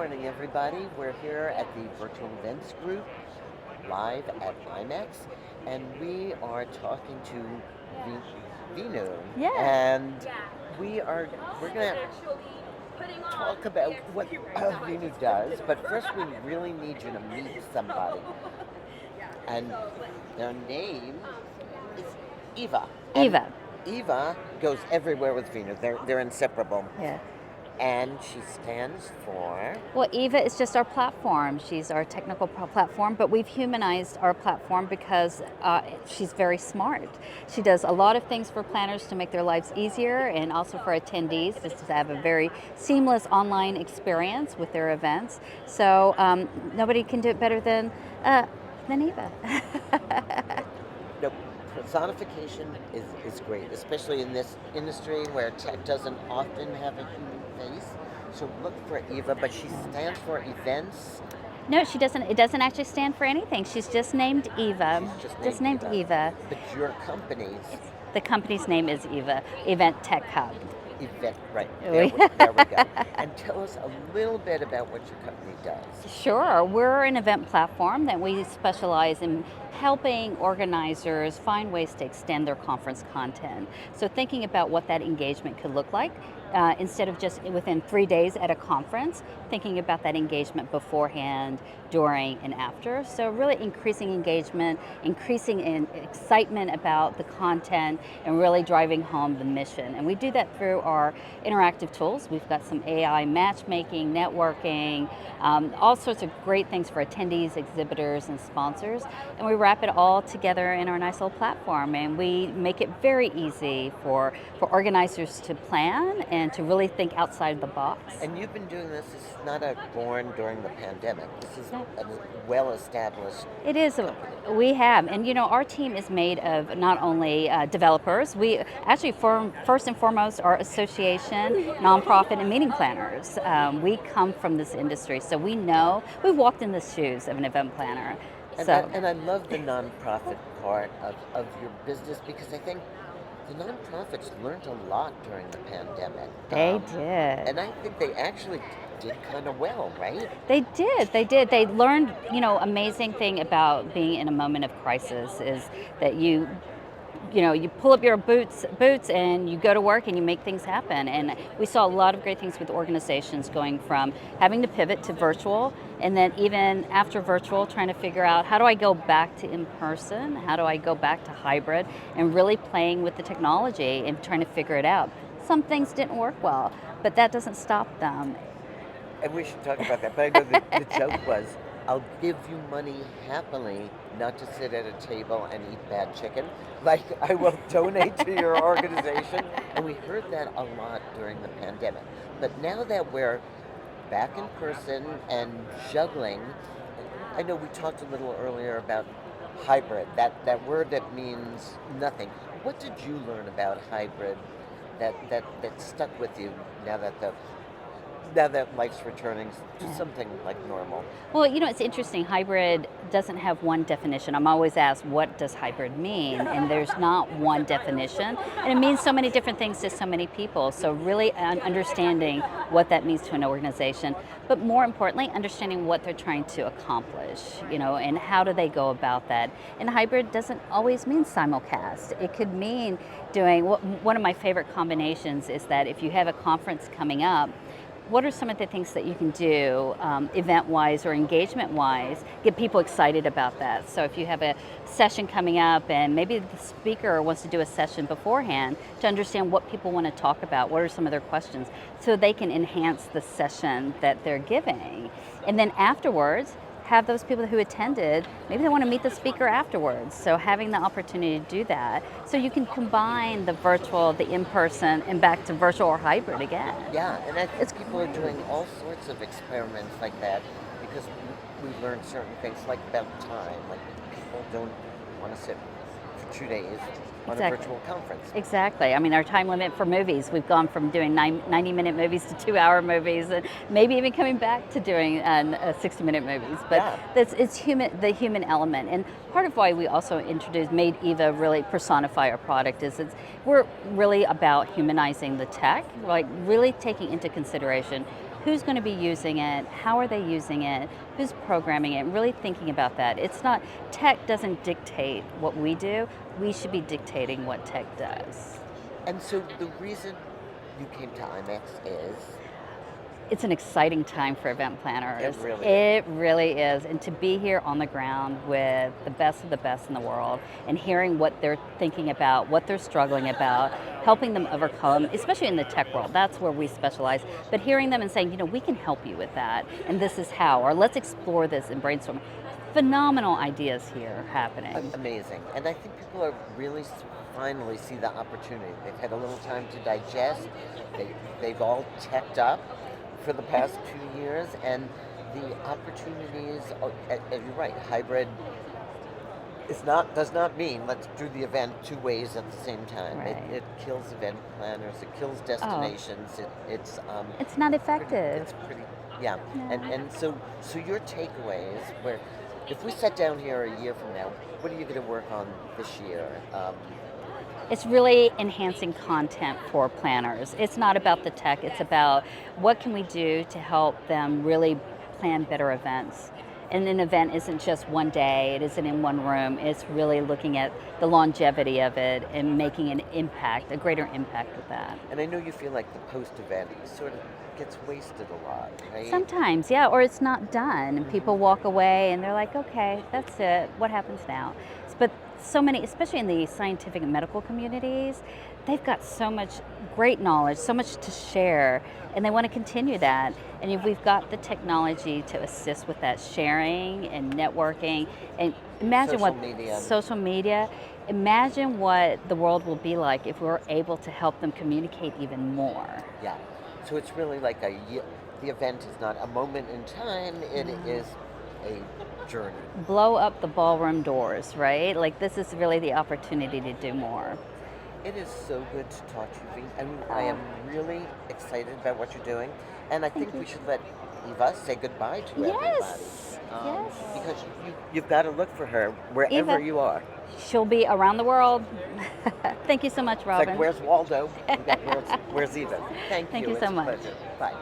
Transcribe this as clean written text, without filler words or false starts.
morning, everybody. We're here at the Virtual Events Group, live at IMEX, and we are talking to Vinnu. Yeah. And we're going to talk about what Vinnu does, but first we really need you to meet somebody. And their name is EVA. And EVA. EVA goes everywhere with Vinnu. They're inseparable. Yeah. And she stands for? Well, EVA is just our platform. She's our technical platform, but we've humanized our platform because she's very smart. She does a lot of things for planners to make their lives easier, and also for attendees just to have a very seamless online experience with their events. So nobody can do it better than EVA. No, personification is great, especially in this industry where tech doesn't often have a human face. So look for EVA, but she stands for events. No, she doesn't. It doesn't actually stand for anything. She's just named EVA. She's just named EVA. But your company's The company's name is EVA Event Tech Hub. event, right? There we go. And tell us a little bit about what your company does. Sure, we're an event platform that we specialize in helping organizers find ways to extend their conference content. So thinking about what that engagement could look like, instead of just within 3 days at a conference, thinking about that engagement beforehand, during, and after. So really increasing engagement, increasing in excitement about the content, and really driving home the mission. And we do that through our interactive tools. We've got some AI matchmaking, networking, all sorts of great things for attendees, exhibitors, and sponsors. And we wrap it all together in our nice little platform, and we make it very easy for organizers to plan and to really think outside the box. And you've been doing this is not born during the pandemic. This is a well-established. It is. We have, and our team is made of not only developers. We actually, first and foremost, are association, nonprofit, and meeting planners. We come from this industry, so we know we've walked in the shoes of an event planner. And I love the nonprofit part of your business because I think the nonprofits learned a lot during the pandemic. They did. And I think they actually did kind of well, right? They did. They learned, amazing thing about being in a moment of crisis is that you pull up your boots and you go to work and you make things happen. And we saw a lot of great things with organizations going from having to pivot to virtual, and then even after virtual, trying to figure out how do I go back to in-person, how do I go back to hybrid, and really playing with the technology and trying to figure it out. Some things didn't work well, but that doesn't stop them. And we should talk about that. But I know the joke was, I'll give you money happily, not to sit at a table and eat bad chicken. Like, I will donate to your organization. And we heard that a lot during the pandemic. But now that we're back in person and juggling, I know we talked a little earlier about hybrid, that word that means nothing. What did you learn about hybrid that stuck with you now that life's returning to something like normal? Well, it's interesting. Hybrid doesn't have one definition. I'm always asked, what does hybrid mean? And there's not one definition. And it means so many different things to so many people. So really understanding what that means to an organization, but more importantly, understanding what they're trying to accomplish, and how do they go about that. And hybrid doesn't always mean simulcast. It could mean doing, one of my favorite combinations is that if you have a conference coming up, what are some of the things that you can do event-wise or engagement-wise, get people excited about that? So if you have a session coming up and maybe the speaker wants to do a session beforehand to understand what people want to talk about, what are some of their questions, so they can enhance the session that they're giving. And then afterwards, have those people who attended, maybe they want to meet the speaker afterwards. So having the opportunity to do that, so you can combine the virtual, the in-person, and back to virtual or hybrid again. Yeah, and I think people are doing all sorts of experiments like that because we learned certain things like about time. Like people don't want to sit for 2 days on a virtual conference. Exactly. I mean, our time limit for movies, we've gone from doing 90-minute movies to 2-hour movies, and maybe even coming back to doing 60-minute movies. But it's the human element. And part of why we also made EVA really personify our product is we're really about humanizing the tech, like really taking into consideration who's going to be using it, how are they using it, who's programming it, really thinking about that. It's not, tech doesn't dictate what we do, we should be dictating what tech does. And so the reason you came to IMEX is It's an exciting time for event planners. it really is. It really is. And to be here on the ground with the best of the best in the world and hearing what they're thinking about, what they're struggling about, helping them overcome, especially in the tech world, that's where we specialize. But hearing them and saying, you know, we can help you with that, and this is how, or let's explore this and brainstorm. Phenomenal ideas here happening. Amazing. And I think people are really finally see the opportunity. They've had a little time to digest. They've all teched up for the past 2 years, and the opportunities are, and you're right, hybrid does not mean let's do the event two ways at the same time. Right. It kills event planners, it kills destinations, it's It's not pretty, effective. it's pretty, yeah. No. And so your takeaways, where if we sat down here a year from now, what are you going to work on this year? It's really enhancing content for planners. It's not about the tech, it's about what can we do to help them really plan better events. And an event isn't just one day, it isn't in one room, it's really looking at the longevity of it and making an impact, a greater impact with that. And I know you feel like the post-event sort of gets wasted a lot, right? Sometimes, yeah, or it's not done. And people walk away and they're like, okay, that's it, what happens now? But so many, especially in the scientific and medical communities, they've got so much great knowledge, so much to share, and they want to continue that. And if we've got the technology to assist with that sharing and networking, and imagine social media, imagine what the world will be like if we're able to help them communicate even more. Yeah. So it's really like the event is not a moment in time, it is a journey. Blow up the ballroom doors, right? Like this is really the opportunity to do more. It is so good to talk to you, Vee. And I am really excited about what you're doing. And I think we should let Eva say goodbye to everybody. Yes. Yes. Because you've got to look for her wherever Eva. you are. She'll be around the world. Thank you so much, It's Robin. like, where's Waldo? Where's Eva? Thank you. Thank you It's so a much. pleasure. Bye.